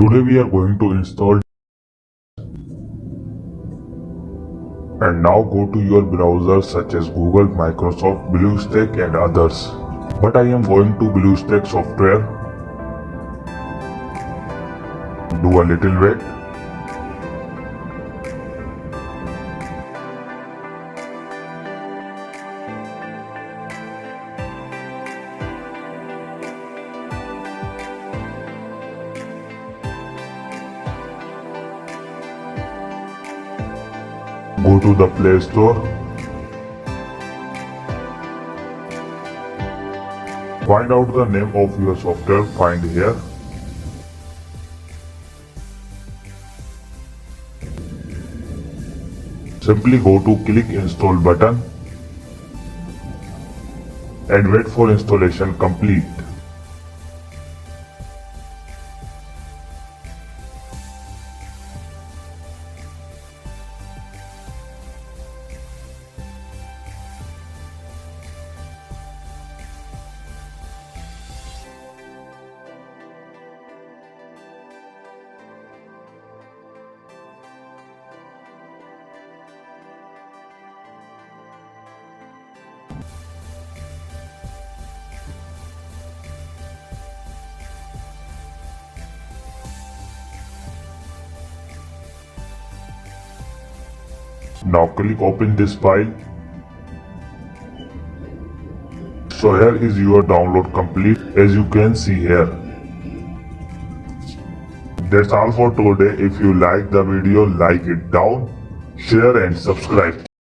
Today we are going to install and now go to your browser such as Google, Microsoft, BlueStack and others. But I am going to BlueStack software. Do a little wait. Go to the Play Store. Find out the name of your software, find here. Simply go to click install button and wait for installation complete. Now click open this file. So here is your download complete, as you can see here. That's all for today. If you like the video, like it down, share and subscribe.